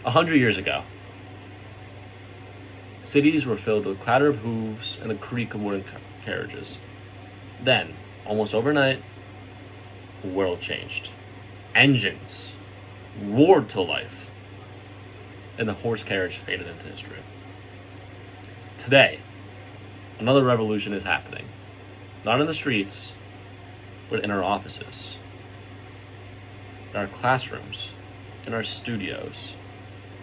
100 years ago, cities were filled with clatter of hooves and the creak of wooden carriages. Then, almost overnight, the world changed. Engines roared to life, and the horse carriage faded into history. Today, another revolution is happening. Not in the streets, but in our offices, in our classrooms, in our studios,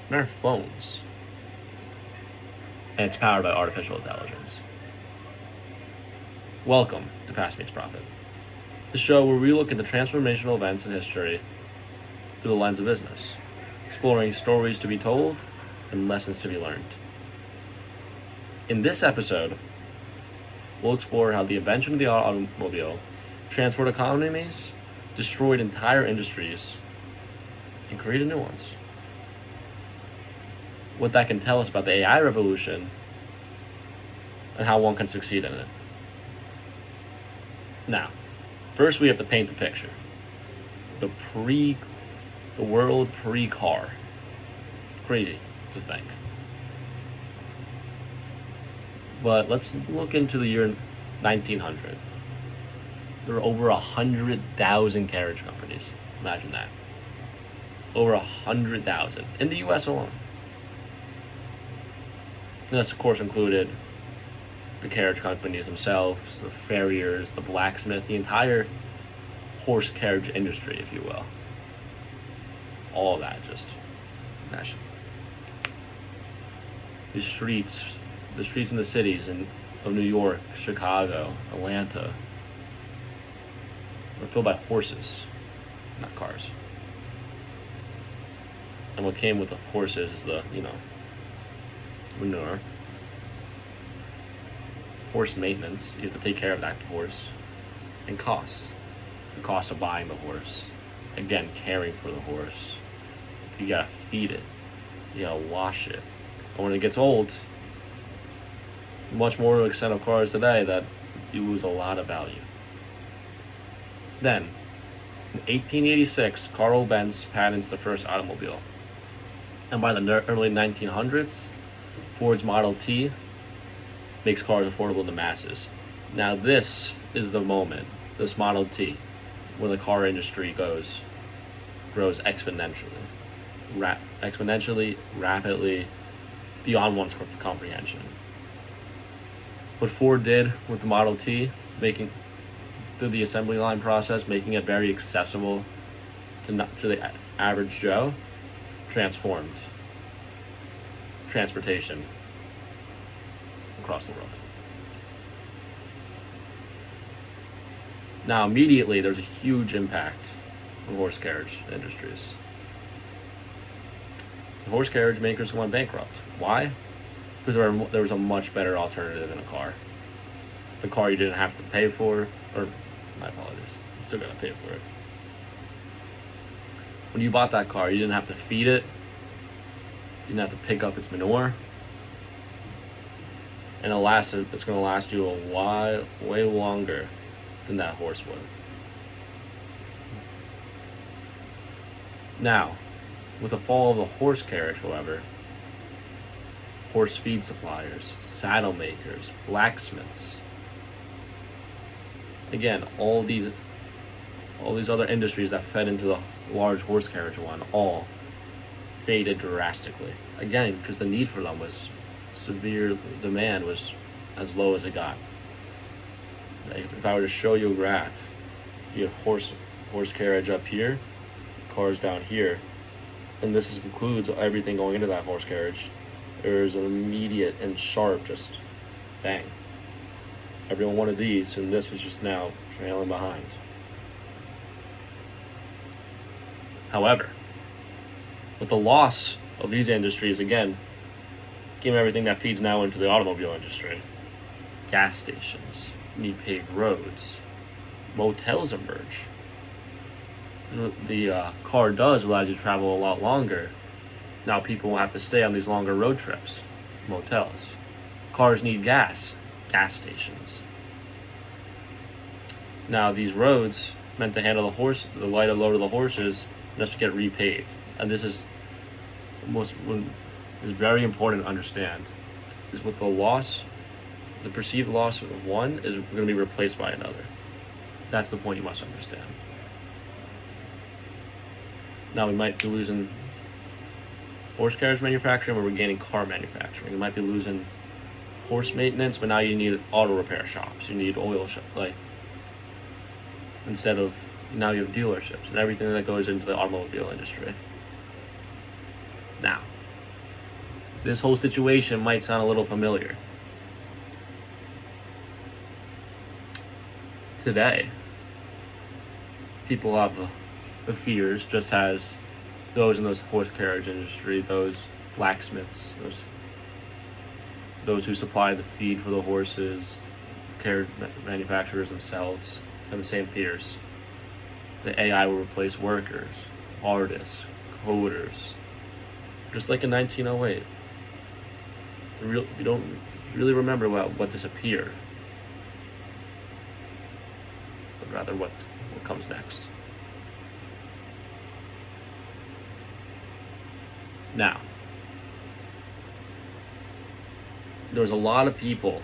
in our phones. And it's powered by artificial intelligence. Welcome to Past Meets Profit, the show where we look at the transformational events in history through the lens of business, exploring stories to be told and lessons to be learned. In this episode, we'll explore how the invention of the automobile transformed economies, destroyed entire industries, and created new ones. What that can tell us about the AI revolution and how one can succeed in it. Now, first we have to paint the picture. The world pre-car. Crazy to think. But let's look into the year 1900. There were over 100,000 carriage companies. Imagine that. Over 100,000 in the US alone. And this, of course, included the carriage companies themselves, the farriers, the blacksmith, the entire horse carriage industry, if you will. All of that just meshed. The streets in the cities of New York, Chicago, Atlanta were filled by horses, not cars. And what came with the horses is the, manure, horse maintenance. You have to take care of that horse, and costs. The cost of buying the horse, again, caring for the horse. You gotta feed it, you gotta wash it, and when it gets old, much more to the extent of cars today, that you lose a lot of value. Then, in 1886, Carl Benz patents the first automobile, and by the early 1900s, Ford's Model T makes cars affordable to the masses. Now this is the moment, this Model T, where the car industry grows exponentially, rapidly, beyond one's comprehension. What Ford did with the Model T, through the assembly line process, making it very accessible to the average Joe, transformed transportation across the world. Now, immediately, there's a huge impact on horse carriage industries. The horse carriage makers went bankrupt. Why? Because there was a much better alternative in a car. The car you didn't have to pay for, or my apologies, you still gotta pay for it. When you bought that car, you didn't have to feed it, you didn't have to pick up its manure, and it's going to last you a while, way longer than that horse would. Now, with the fall of the horse carriage, however, horse feed suppliers, saddle makers, blacksmiths, again, all these other industries that fed into the large horse carriage one, all faded drastically. Again, because the need for them was severe, demand was as low as it got. If I were to show you a graph, you have horse carriage up here, cars down here, and this includes everything going into that horse carriage. There's an immediate and sharp just bang. Everyone wanted these, and this was just now trailing behind. However, with the loss of these industries, again, came everything that feeds now into the automobile industry. Gas stations, need paved roads, motels emerge. The car does allow you to travel a lot longer. Now people will have to stay on these longer road trips, motels. Cars need gas stations. Now these roads meant to handle the lighter load of the horses, just to get repaved. And this is is very important to understand is with the perceived loss of one is going to be replaced by another. That's the point you must understand. Now we might be losing horse carriage manufacturing, but we're gaining car manufacturing. You might be losing horse maintenance, but now you need auto repair shops. You need oil shop, like instead of now you have dealerships and everything that goes into the automobile industry. Now, this whole situation might sound a little familiar. Today, people have the fears, just as those in those horse carriage industry, those blacksmiths, those who supply the feed for the horses, carriage manufacturers themselves, have the same fears. The AI will replace workers, artists, coders, just like in 1908. You don't really remember what disappeared, but rather what comes next. Now, there was a lot of people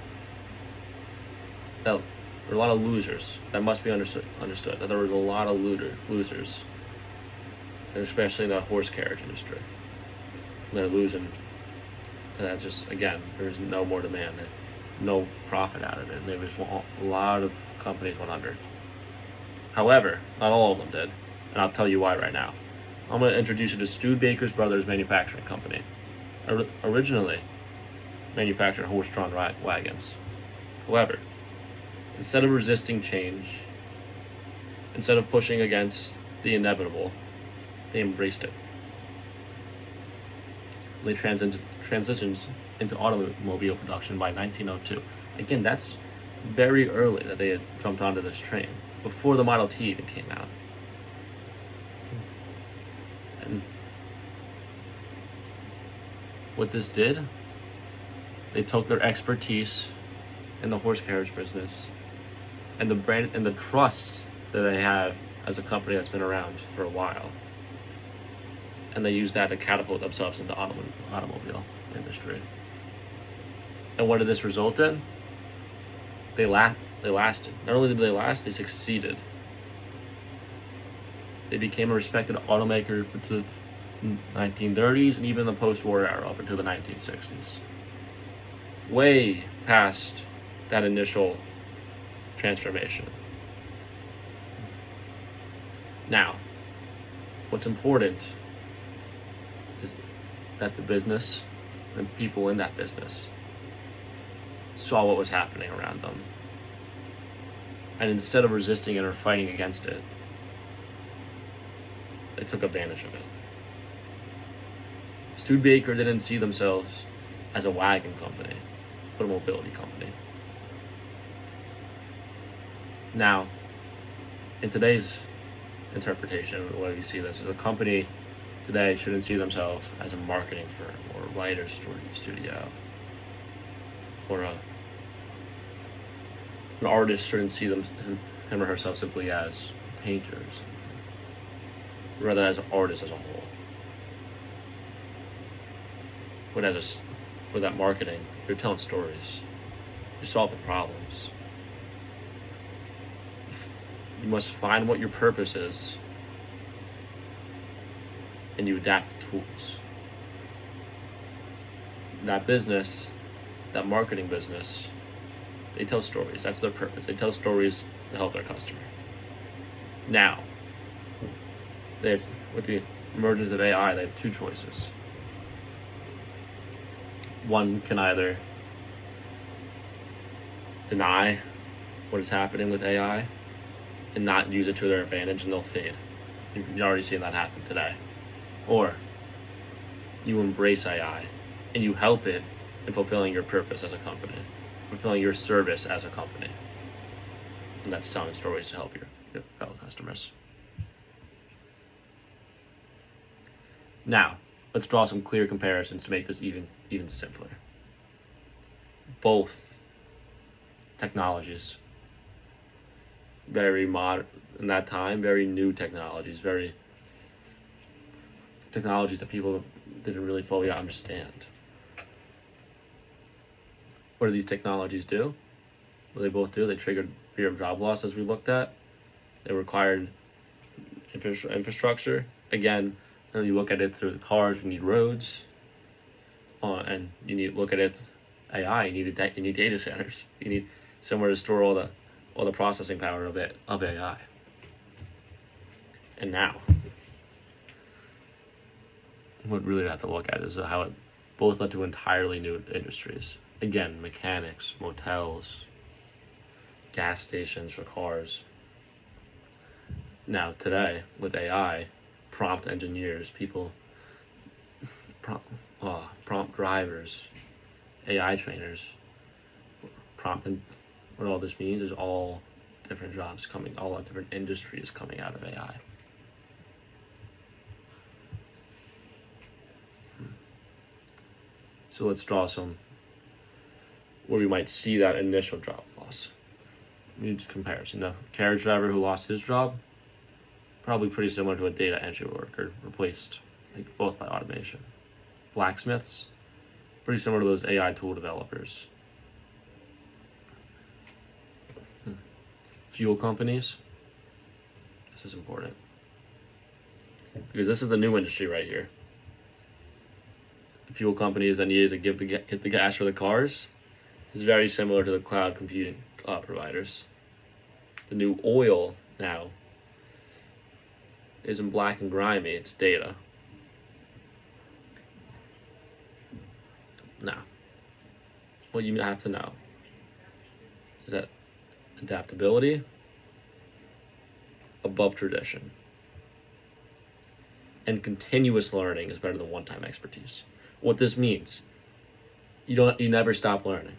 that were a lot of losers that must be understood. That there was a lot of losers, and especially in the horse carriage industry. They're losing. And that just, again, there's no more demand, no profit out of it. And there was a lot of companies went under. However, not all of them did, and I'll tell you why right now. I'm going to introduce you to Studebaker's Brothers Manufacturing Company. Originally manufactured horse-drawn wagons. However, instead of resisting change, instead of pushing against the inevitable, they embraced it. They transitioned into automobile production by 1902. Again, that's very early that they had jumped onto this train, before the Model T even came out. And what this did, they took their expertise in the horse carriage business and the brand and the trust that they have as a company that's been around for a while, and they used that to catapult themselves into automobile industry. And what did this result in? They lasted. Not only did they last, they succeeded. They became a respected automaker into the 1930s and even the post-war era up into the 1960s. Way past that initial transformation. Now, what's important is that the business and people in that business saw what was happening around them. And instead of resisting it or fighting against it, they took advantage of it. Studebaker didn't see themselves as a wagon company, but a mobility company. Now, in today's interpretation, the way we see this is a company today shouldn't see themselves as a marketing firm or a writer's studio, or an artist shouldn't see him or herself simply as a painter or something, rather as an artist as a whole. But for that marketing, you're telling stories, you're solving problems. You must find what your purpose is, and you adapt the tools. That business, that marketing business, they tell stories. That's their purpose. They tell stories to help their customer. Now, with the emergence of AI, they have two choices. One can either deny what is happening with AI and not use it to their advantage, and they'll fade. You're already seeing that happen today. Or you embrace AI and you help it in fulfilling your purpose as a company, fulfilling your service as a company. And that's telling stories to help your fellow customers. Now, let's draw some clear comparisons to make this even simpler. Both technologies, very modern in that time, very new technologies, very technologies that people didn't really fully understand. What do these technologies do? What they both do, they triggered fear of job loss, as we looked at. They required infrastructure. Again, when you look at it through the cars, you need roads, and you need look at it AI. You need data centers. You need somewhere to store all the processing power of AI. And now, what we really have to look at is how it both led to entirely new industries. Again, mechanics, motels, gas stations for cars. Now today, with AI, prompt engineers, prompt drivers, AI trainers, what all this means is all different jobs all different industries coming out of AI. So let's draw some where we might see that initial job loss. We need a comparison. The carriage driver who lost his job, probably pretty similar to a data entry worker, replaced both by automation. Blacksmiths, pretty similar to those AI tool developers. Fuel companies, this is important because this is the new industry right here. Fuel companies that needed to hit the gas for the cars is very similar to the cloud computing providers. The new oil now isn't black and grimy, it's data. Now, what you have to know is that adaptability above tradition and continuous learning is better than one-time expertise. What this means, you never stop learning.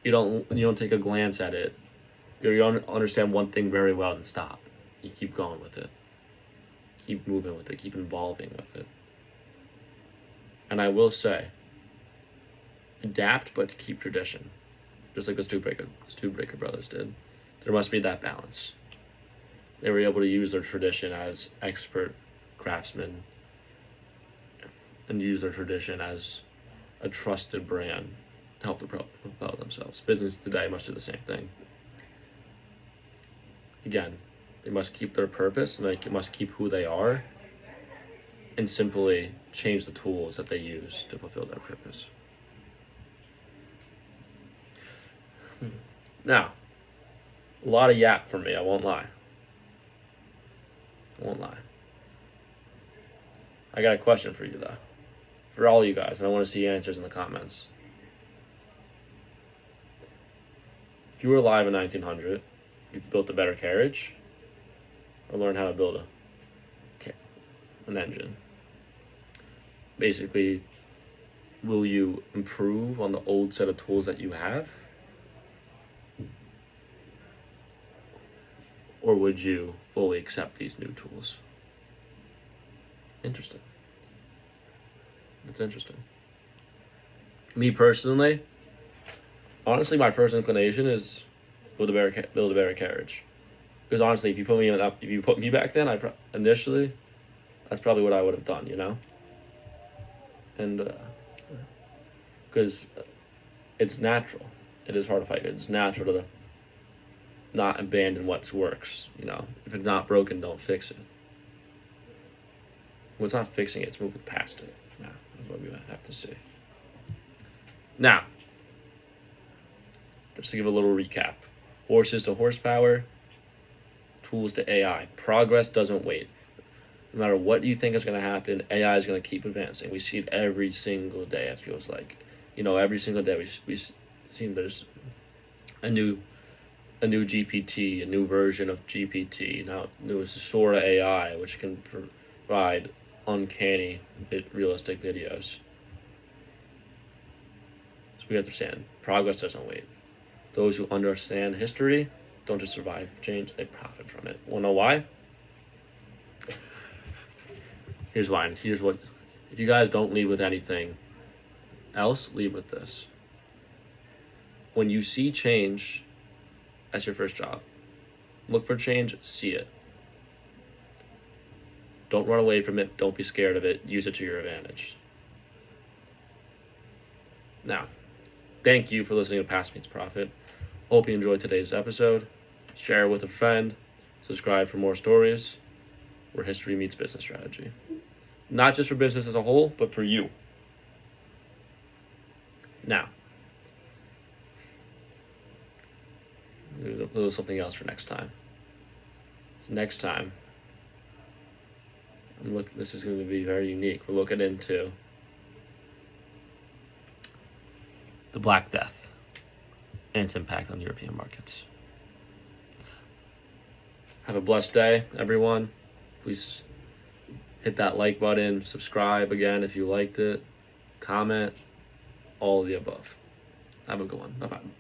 You don't take a glance at it. You don't understand one thing very well and stop. You keep going with it. Keep moving with it. Keep evolving with it. And I will say, adapt but keep tradition. Just like the Studebaker brothers did. There must be that balance. They were able to use their tradition as expert craftsmen and use their tradition as a trusted brand to help propel themselves. Business today must do the same thing. Again, they must keep their purpose and they must keep who they are and simply change the tools that they use to fulfill their purpose. Now, a lot of yap for me, I won't lie. I got a question for you though. For all you guys, and I want to see answers in the comments. If you were alive in 1900, you built a better carriage or learned how to build an engine. Basically, will you improve on the old set of tools that you have? Or would you fully accept these new tools? Interesting. It's interesting. Me personally, honestly, my first inclination is build a better carriage. Because honestly, if you put me back then, initially, that's probably what I would have done, you know. And because it's natural, it is hard to fight. It's natural to not abandon what works, you know. If it's not broken, don't fix it. What's not fixing it, it's moving past it. Now, that's what we have to see. Now, just to give a little recap. Horses to horsepower, tools to AI. Progress doesn't wait. No matter what you think is going to happen, AI is going to keep advancing. We see it every single day, it feels like. You know, every single day we see there's a new GPT, a new version of GPT. Now, there was Sora AI, which can provide uncanny, realistic videos. So we understand, progress doesn't wait. Those who understand history don't just survive change, they profit from it. Wanna know why? Here's why. Here's what, if you guys don't leave with anything else, leave with this. When you see change as your first job, look for change, see it. Don't run away from it. Don't be scared of it. Use it to your advantage. Now, thank you for listening to Past Meets Profit. Hope you enjoyed today's episode. Share it with a friend. Subscribe for more stories where history meets business strategy. Not just for business as a whole, but for you. Now, a little something else for next time. So next time, this is going to be very unique. We're looking into the Black Death and its impact on European markets. Have a blessed day, everyone. Please hit that like button, subscribe again if you liked it, comment, all of the above. Have a good one. Bye-bye.